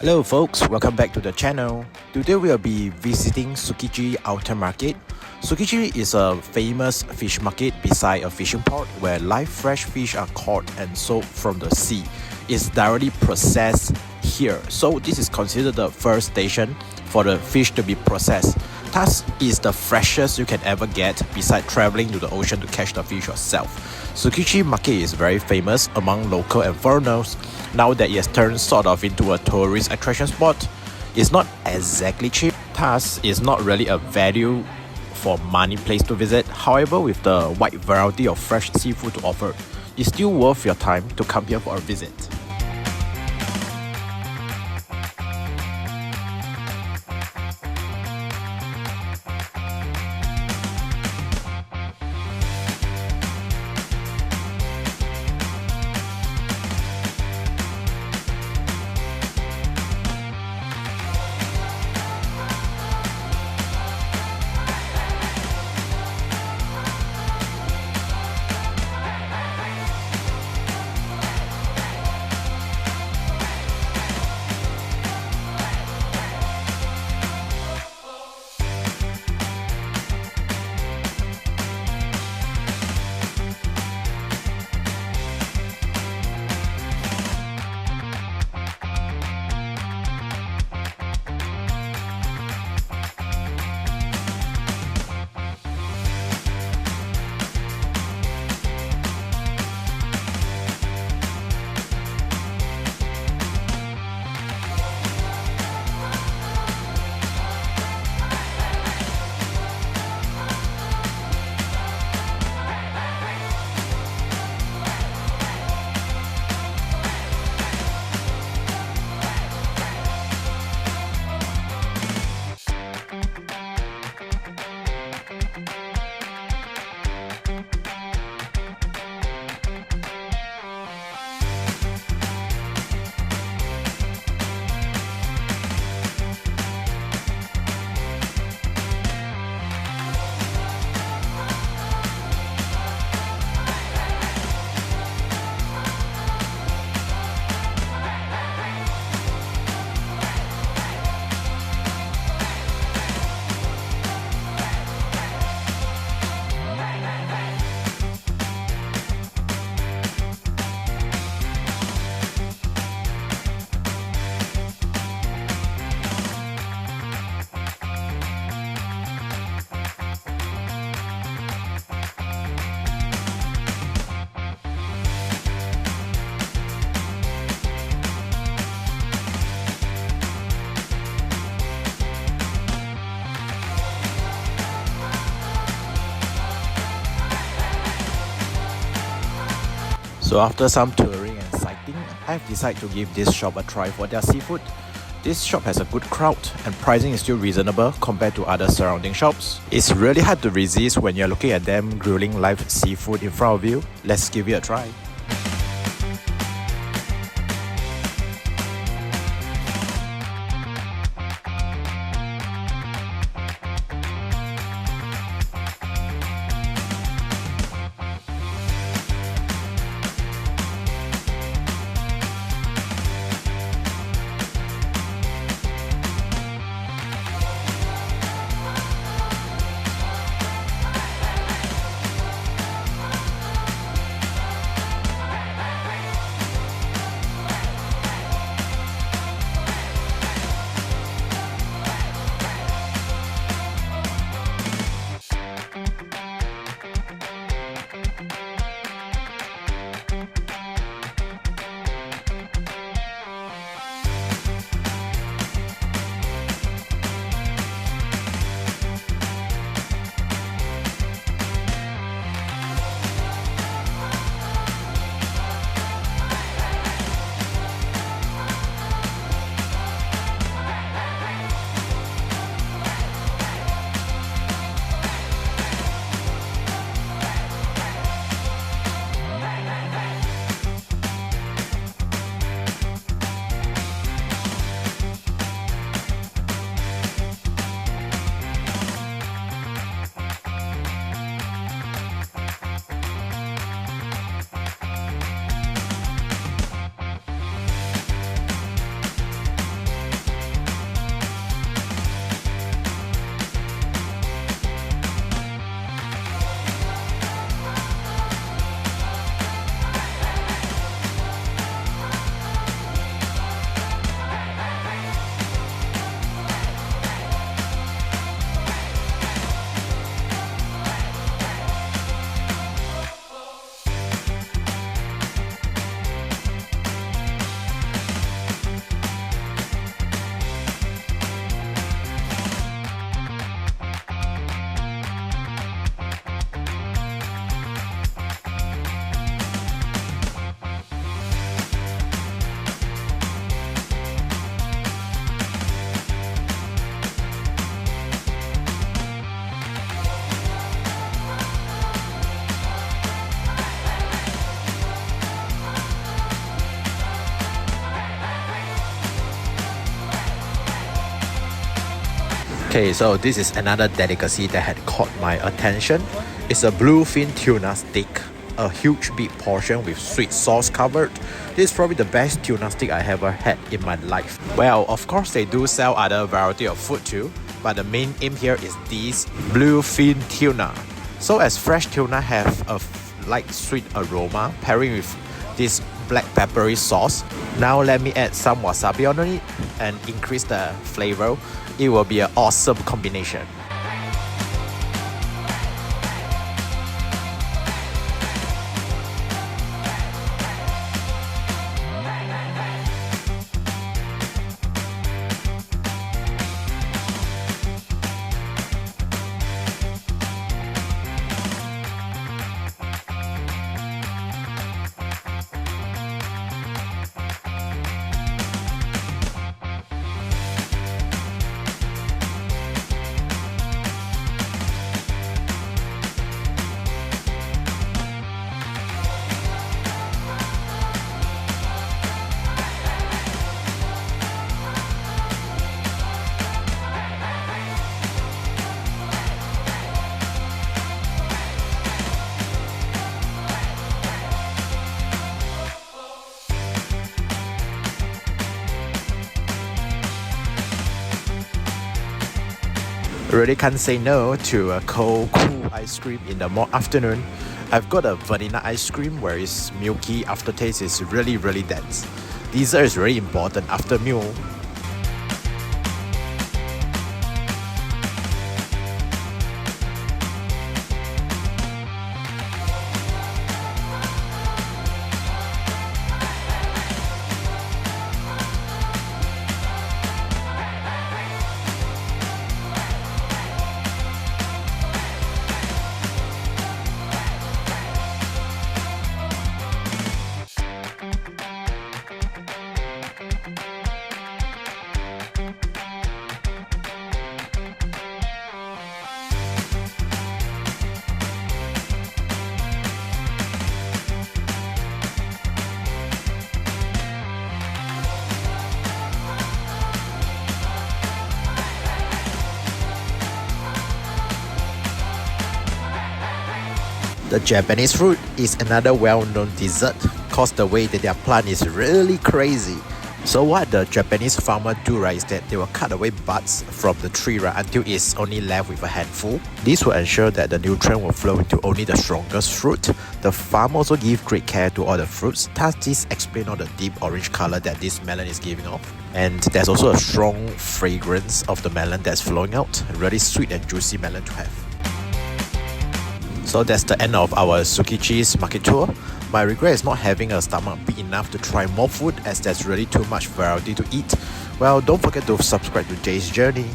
Hello folks, welcome back to the channel. Today we'll be visiting Tsukiji Outer Market. Tsukiji is a famous fish market beside a fishing port where live fresh fish are caught and sold from the sea. It's directly processed here, so this is considered the first station for the fish to be processed. Thus, is the freshest you can ever get besides traveling to the ocean to catch the fish yourself. Tsukiji market is very famous among local and foreigners. Now that it has turned sort of into a tourist attraction spot, it's not exactly cheap, thus it's not really a value for money place to visit. However, with the wide variety of fresh seafood to offer, it's still worth your time to come here for a visit. So after some touring and sighting, I've decided to give this shop a try for their seafood. This shop has a good crowd and pricing is still reasonable compared to other surrounding shops. It's really hard to resist when you're looking at them grilling live seafood in front of you. Let's give it a try. Okay, so this is another delicacy that had caught my attention. It's a bluefin tuna steak, a huge big portion with sweet sauce covered. This is probably the best tuna steak I ever had in my life. Well, of course they do sell other variety of food too, but the main aim here is this bluefin tuna. So as fresh tuna have a light sweet aroma pairing with this black peppery sauce. Now let me add some wasabi on it and increase the flavor. It will be an awesome combination. Really can't say no to a cold, cool ice cream in the afternoon. I've got a vanilla ice cream where its milky aftertaste is really dense. Dessert is very important after meal. The Japanese fruit is another well-known dessert cause the way that their plant is really crazy. So what the Japanese farmer do, right, is that they will cut away buds from the tree, right, until it's only left with a handful. This will ensure that the nutrient will flow into only the strongest fruit. The farm also give great care to all the fruits. Thus this explains all the deep orange color that this melon is giving off. And there's also a strong fragrance of the melon that's flowing out. A really sweet and juicy melon to have. So that's the end of our Tsukiji's market tour. My regret is not having a stomach big enough to try more food as there's really too much variety to eat. Well, don't forget to subscribe to Jay's Journey.